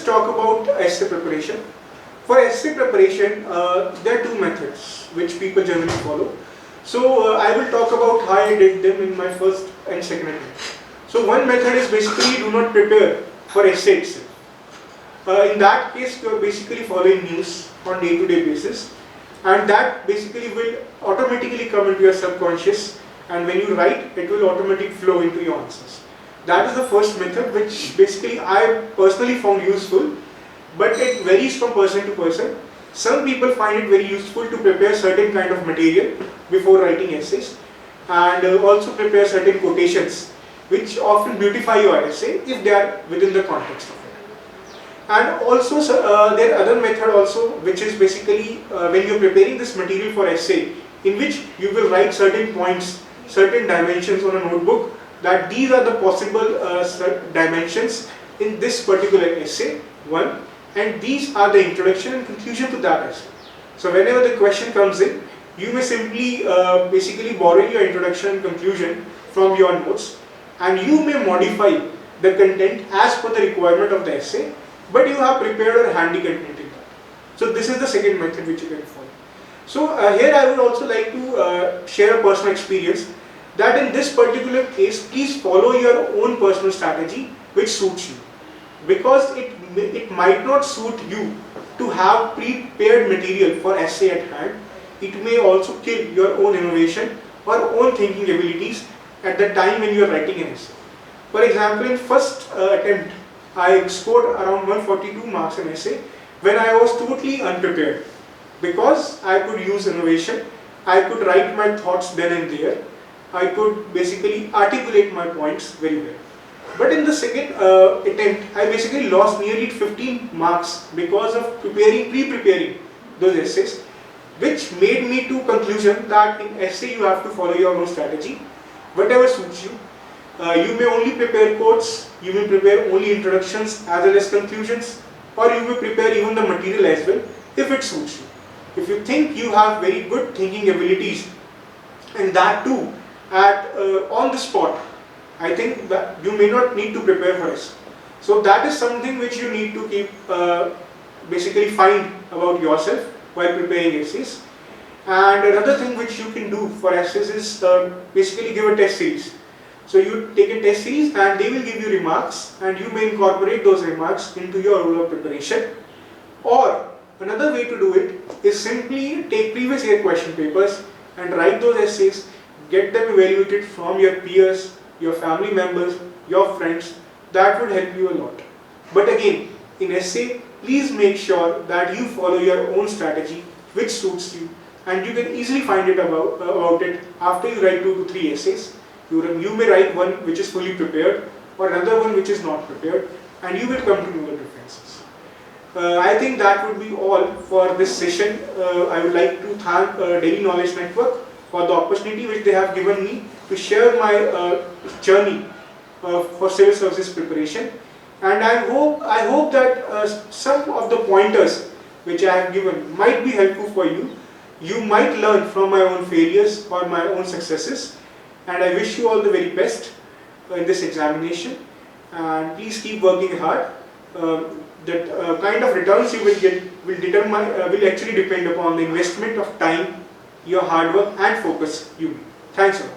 talk about essay preparation. For essay preparation, there are two methods which people generally follow. So I will talk about how I did them in my first and second attempt. So one method is basically do not prepare for essay itself. In that case, you are basically following news on day-to-day basis, and that basically will automatically come into your subconscious, and when you write, it will automatically flow into your answers. That is the first method, which basically I personally found useful, but it varies from person to person. Some people find it very useful to prepare certain kind of material before writing essays, and also prepare certain quotations, which often beautify your essay if they are within the context of it. And also there are other method also, which is basically when you are preparing this material for essay, in which you will write certain points, certain dimensions on a notebook, that these are the possible dimensions in this particular essay, one, and these are the introduction and conclusion to that essay. So whenever the question comes in, you may simply basically borrow your introduction and conclusion from your notes, and you may modify the content as per the requirement of the essay, but you have prepared a handy content in that. So this is the second method which you can follow. So here I would also like to share a personal experience, that in this particular case, please follow your own personal strategy which suits you, because it might not suit you to have prepared material for essay at hand. It may also kill your own innovation or own thinking abilities at the time when you are writing an essay. For example, in first attempt, I scored around 142 marks in essay when I was totally unprepared, because I could use innovation, I could write my thoughts then and there, I could basically articulate my points very well. But in the second attempt, I basically lost nearly 15 marks because of pre-preparing those essays, which made me to conclusion that in essay you have to follow your own strategy, whatever suits you. You may only prepare quotes, you may prepare only introductions as well as conclusions, or you may prepare even the material as well if it suits you. If you think you have very good thinking abilities, and that too at on the spot, I think that you may not need to prepare for essay. So that is something which you need to keep basically find about yourself while preparing essays. And another thing which you can do for essays is basically give a test series. So you take a test series and they will give you remarks, and you may incorporate those remarks into your rule of preparation. Or another way to do it is simply take previous year question papers and write those essays, get them evaluated from your peers, your family members, your friends. That would help you a lot. But again, in essay, please make sure that you follow your own strategy which suits you, and you can easily find it about it after you write 2 to 3 essays. You may write one which is fully prepared, or another one which is not prepared, and you will come to know the differences. I think that would be all for this session. I would like to thank Delhi Knowledge Network for the opportunity which they have given me to share my journey for civil services preparation. And I hope that some of the pointers which I have given might be helpful for you. You might learn from my own failures or my own successes. And I wish you all the very best in this examination, and please keep working hard. That kind of returns you will get will actually depend upon the investment of time, your hard work and focus you make. Thanks a lot.